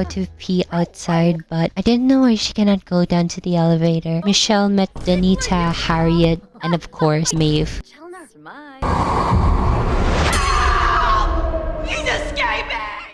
to pee outside, but I didn't know why she cannot go down to the elevator. Michelle met Danita, Harriet, and of course, Maeve. He's escaping!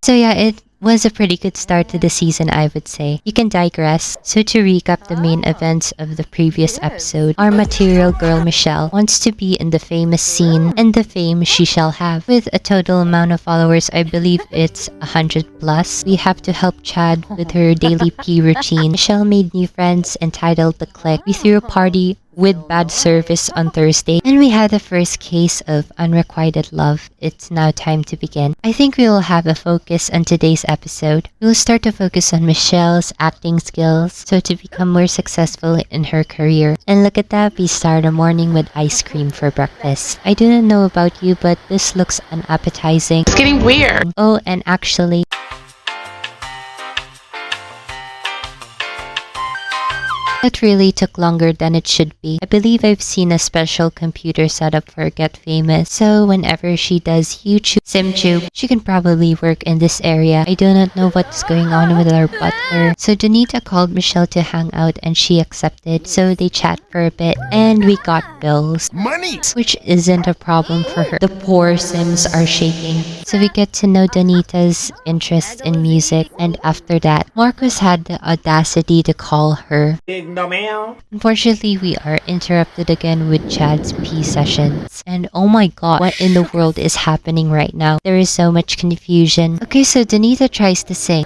So yeah, it was a pretty good start to the season, I would say. You can digress. So to recap the main events of the previous episode, our material girl Michelle wants to be in the famous scene and the fame she shall have. With a total amount of followers, I believe it's 100 plus. We have to help Chad with her daily pee routine. Michelle made new friends entitled The Click. We threw a party with bad service on Thursday, and we had the first case of unrequited love. It's now time to begin. I think we will have a focus on today's episode. We will start to focus on Michelle's acting skills, so to become more successful in her career. And look at that, we start a morning with ice cream for breakfast. I do not know about you, but this looks unappetizing. It's getting weird. Oh, and actually, it really took longer than it should be. I believe I've seen a special computer setup for Get Famous, so whenever she does YouTube SimTube, she can probably work in this area. I do not know what's going on with our butler. So Danita called Michelle to hang out and she accepted, so they chat for a bit and we got bills. Money! Which isn't a problem for her. The poor Sims are shaking. So we get to know Danita's interest in music, and after that, Marcos had the audacity to call her. Unfortunately, we are interrupted again with Chad's pee sessions. And oh my god, what in the world is happening right now? There is so much confusion. Okay, so Danita tries to sing.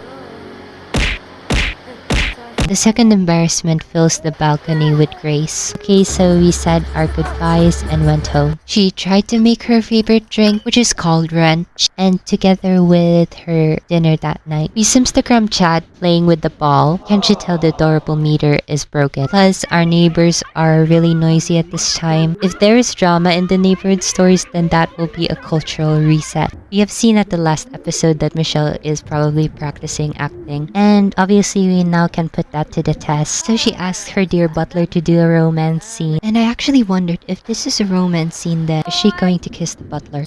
The second embarrassment fills the balcony with grace. Okay, so we said our goodbyes and went home. She tried to make her favorite drink, which is called ranch, and together with her dinner that night, we Simstagram Chad playing with the ball. Can't you tell the doorbell meter is broken? Plus, our neighbors are really noisy at this time. If there is drama in the neighborhood stories, then that will be a cultural reset. We have seen at the last episode that Michelle is probably practicing acting, and obviously we now can put that to the test. So she asked her dear butler to do a romance scene, and I actually wondered if this is a romance scene, then is she going to kiss the butler?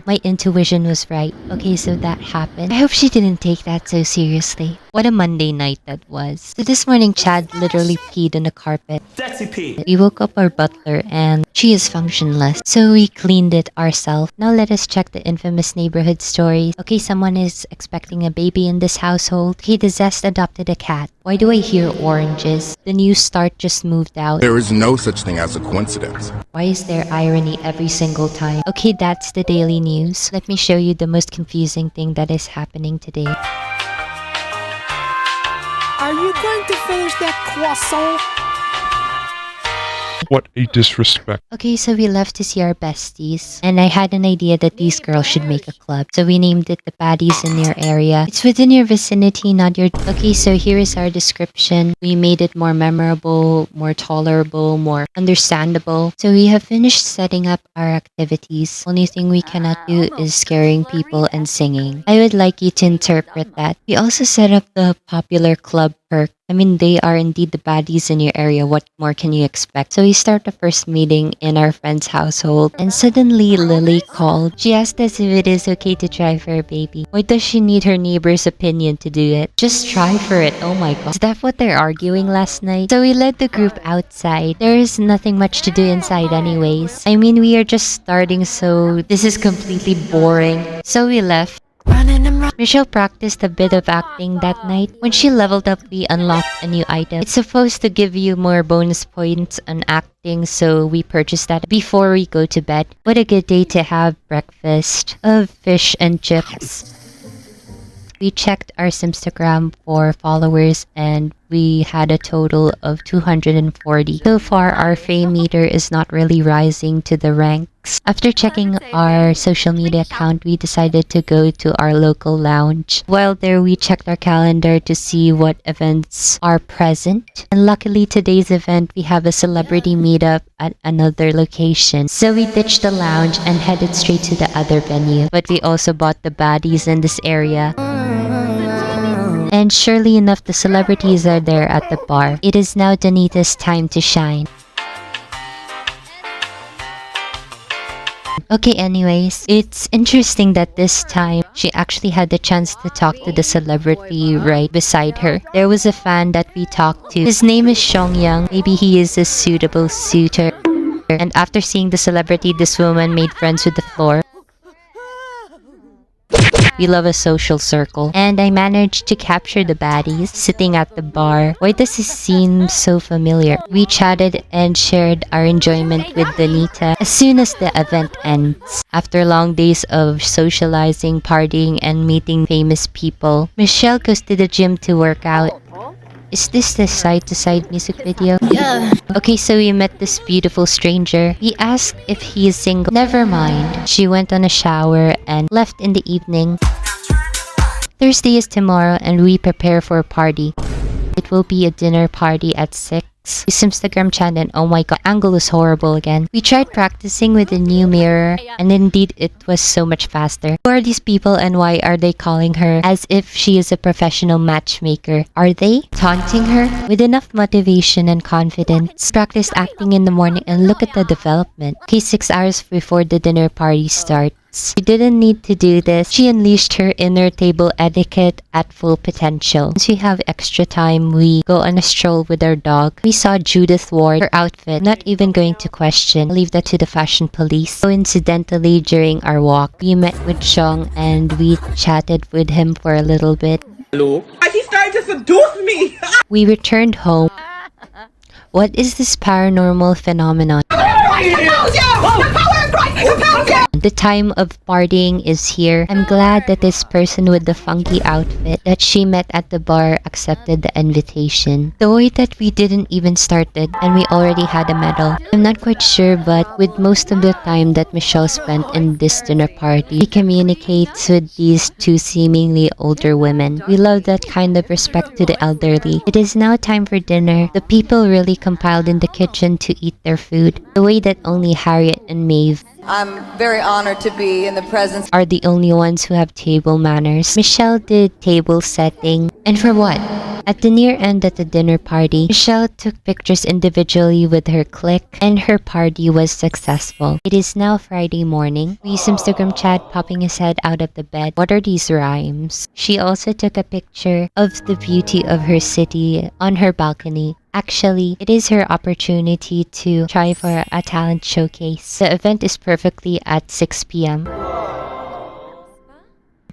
My intuition was right. Okay, so that happened. I hope she didn't take that so seriously. What a Monday night that was. So this morning, Chad literally peed on the carpet. We woke up our butler and she is functionless, so we cleaned it ourselves. Now let us check the infamous neighborhood stories. Okay, someone is expecting a baby in this household. Okay, the Zest adopted a cat. Why do I hear oranges? The new start just moved out. There is no such thing as a coincidence. Why is there irony every single time? Okay, that's the daily news. Let me show you the most confusing thing that is happening today. Are you going to finish that croissant? What a disrespect. Okay, so we left to see our besties, and I had an idea that these girls should make a club. So we named it the Baddies in Your Area. It's within your vicinity, not your... Okay, so here is our description. We made it more memorable, more tolerable, more understandable. So we have finished setting up our activities. Only thing we cannot do is scaring people and singing. I would like you to interpret that. We also set up the popular club perk. I mean, they are indeed the baddies in your area. What more can you expect? So we start the first meeting in our friend's household, and suddenly Lily called. She asked us if it is okay to try for a baby. Why does she need her neighbor's opinion to do it? Just try for it. Oh my god. Is that what they're arguing last night? So we led the group outside. There is nothing much to do inside anyways. I mean, we are just starting, so this is completely boring. So we left. Michelle practiced a bit of acting that night. When she leveled up, we unlocked a new item. It's supposed to give you more bonus points on acting, so we purchased that before we go to bed. What a good day to have breakfast of fish and chips. We checked our Simstagram for followers and we had a total of 240. So far, our fame meter is not really rising to the ranks. After checking our social media account, we decided to go to our local lounge. While there, we checked our calendar to see what events are present. And luckily, today's event, we have a celebrity meetup at another location. So we ditched the lounge and headed straight to the other venue. But we also bought the baddies in this area. And surely enough, the celebrities are there at the bar. It is now Danita's time to shine. Okay, anyways, it's interesting that this time she actually had the chance to talk to the celebrity right beside her. There was a fan that we talked to. His name is 𝕊𝕤𝕤𝕤. Maybe he is a suitable suitor. And after seeing the celebrity, this woman made friends with the floor. We love a social circle. And I managed to capture the baddies sitting at the bar. Why does this seem so familiar? We chatted and shared our enjoyment with Donita as soon as the event ends. After long days of socializing, partying, and meeting famous people, Michelle goes to the gym to work out. Is this the side-to-side music video? Yeah. Okay, so we met this beautiful stranger. We asked if he is single. Never mind. She went on a shower and left in the evening. Thursday is tomorrow and we prepare for a party. It will be a dinner party at 6. This Instagram chat and oh my god, angle is horrible again. We tried practicing with a new mirror and indeed it was so much faster. Who are these people and why are they calling her as if she is a professional matchmaker? Are they taunting her? With enough motivation and confidence, practiced acting in the morning and look at the development. Okay, 6 hours before the dinner party starts. She didn't need to do this. She unleashed her inner table etiquette at full potential. Once we have extra time, we go on a stroll with our dog. We saw Judith Ward, her outfit, not even going to question. I'll leave that to the fashion police. Coincidentally, during our walk, we met with Xiong and we chatted with him for a little bit. Hello? He started to seduce me! We returned home. What is this paranormal phenomenon? The time of partying is here. I'm glad that this person with the funky outfit that she met at the bar accepted the invitation. The way that we didn't even started and we already had a medal. I'm not quite sure, but with most of the time that Michelle spent in this dinner party, she communicates with these two seemingly older women. We love that kind of respect to the elderly. It is now time for dinner. The people really compiled in the kitchen to eat their food. The way that only Harriet and Maeve I'm very honored to be in the presence are the only ones who have table manners. Michelle did table setting. And for what? At the near end at the dinner party, Michelle took pictures individually with her clique and her party was successful. It is now Friday morning. We use Instagram chat popping his head out of the bed. What are these rhymes? She also took a picture of the beauty of her city on her balcony. Actually, it is her opportunity to try for a talent showcase. The event is perfectly at 6 p.m.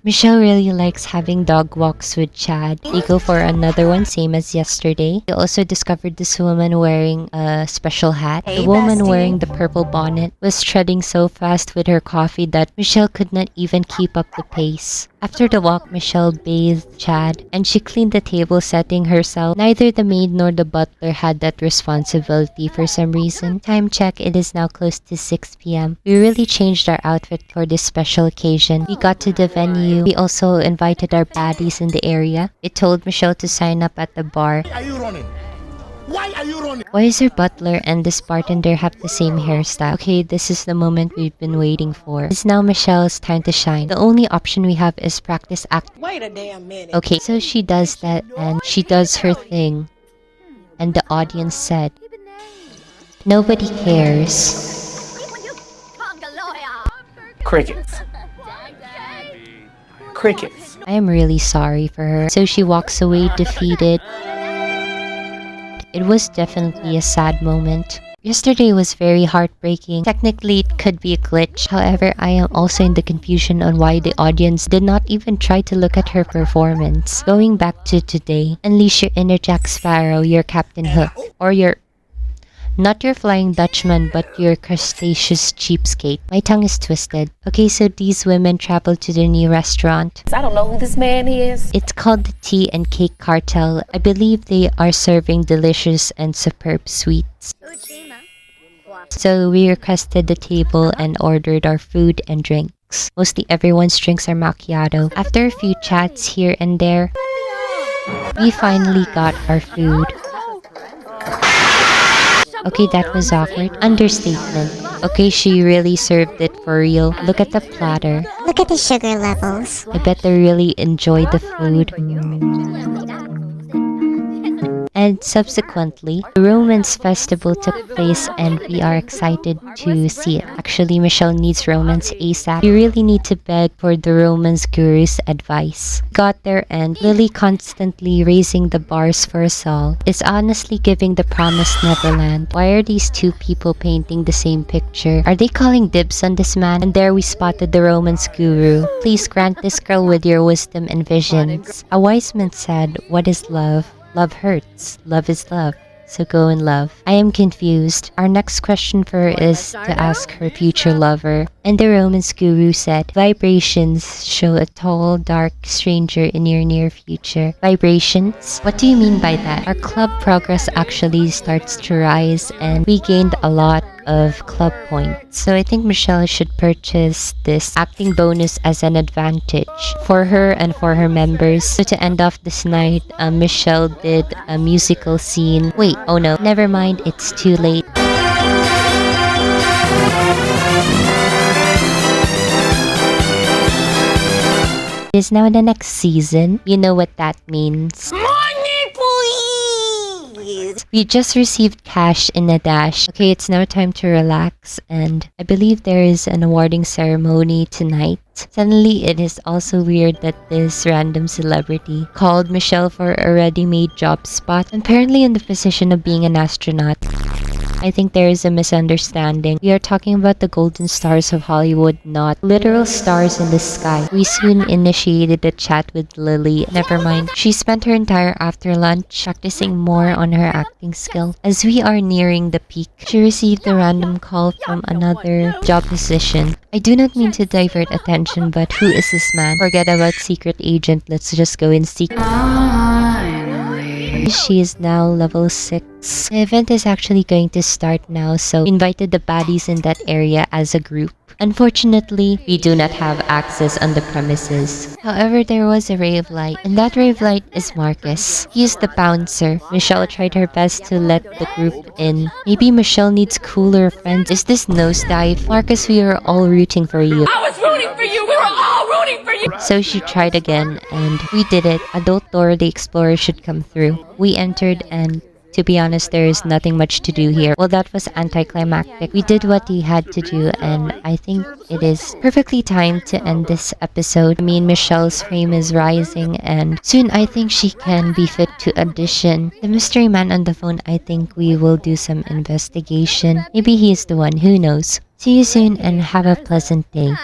Michelle really likes having dog walks with Chad. They go for another one, same as yesterday. We also discovered this woman wearing a special hat. The woman wearing the purple bonnet was treading so fast with her coffee that Michelle could not even keep up the pace. After the walk, Michelle bathed Chad and she cleaned the table setting herself. Neither the maid nor the butler had that responsibility for some reason. Time check, it is now close to 6 p.m. We really changed our outfit for this special occasion. We got to the venue. We also invited our baddies in the area. It told Michelle to sign up at the bar. Why are you running? Why are you running? Why is her butler and this bartender have the same hairstyle? Okay, this is the moment we've been waiting for. It's now Michelle's time to shine. The only option we have is practice act. Wait a damn minute. Okay, so she does that and she does her thing. And the audience said, "Nobody cares." Crickets. Crickets. I am really sorry for her. So she walks away defeated. It was definitely a sad moment. Yesterday was very heartbreaking. Technically, it could be a glitch. However, I am also in the confusion on why the audience did not even try to look at her performance. Going back to today, unleash your inner Jack Sparrow, your Captain Hook, or your... Not your Flying Dutchman, but your crustaceous cheapskate. My tongue is twisted. Okay, so these women traveled to the new restaurant. I don't know who this man is. It's called the Tea and Cake Cartel. I believe they are serving delicious and superb sweets. So we requested the table and ordered our food and drinks. Mostly everyone's drinks are macchiato. After a few chats here and there, we finally got our food. Okay, that was awkward. Understatement. Okay, she really served it for real. Look at the platter. Look at the sugar levels. I bet they really enjoyed the food. And subsequently, the romance festival took place and we are excited to see it. Actually, Michelle needs romance ASAP. We really need to beg for the romance guru's advice. Got there and Lily constantly raising the bars for us all is honestly giving the promised Neverland. Why are these two people painting the same picture? Are they calling dibs on this man? And there we spotted the romance guru. Please grant this girl with your wisdom and visions. A wise man said, "What is love? Love hurts. Love is love. So go in love." I am confused. Our next question for her is to ask her future lover. And the romance guru said, "Vibrations show a tall, dark stranger in your near future." Vibrations? What do you mean by that? Our club progress actually starts to rise and we gained a lot of club points. So I think Michelle should purchase this acting bonus as an advantage for her and for her members. So to end off this night, Michelle did a musical scene. Wait, oh no, never mind, it's too late. It is now the next season. You know what that means. We just received cash in a dash. Okay, it's now time to relax, and I believe there is an awarding ceremony tonight. Suddenly, it is also weird that this random celebrity called Michelle for a ready-made job spot, apparently in the position of being an astronaut. I think there is a misunderstanding. We are talking about the golden stars of Hollywood, not literal stars in the sky. We soon initiated a chat with Lily. Never mind. She spent her entire after lunch practicing more on her acting skill. As we are nearing the peak, she received a random call from another job position. I do not mean to divert attention, but who is this man? Forget about secret agent. Let's just go in secret. She is now level 6. The event is actually going to start now, so we invited the baddies in that area as a group. Unfortunately, we do not have access on the premises. However, there was a ray of light, and that ray of light is Marcus. He is the bouncer. Michelle tried her best to let the group in. Maybe Michelle needs cooler friends. Is this nosedive? Marcus, we are all rooting for you. I was rooting for you. We were all rooting for you. So she tried again, and we did it. Adult Dora the Explorer should come through. We entered, and to be honest, there is nothing much to do here. Well, that was anticlimactic. We did what we had to do, and I think it is perfectly timed to end this episode. I mean, Michelle's fame is rising, and soon I think she can be fit to audition. The mystery man on the phone, I think we will do some investigation. Maybe he is the one, who knows? See you soon, and have a pleasant day.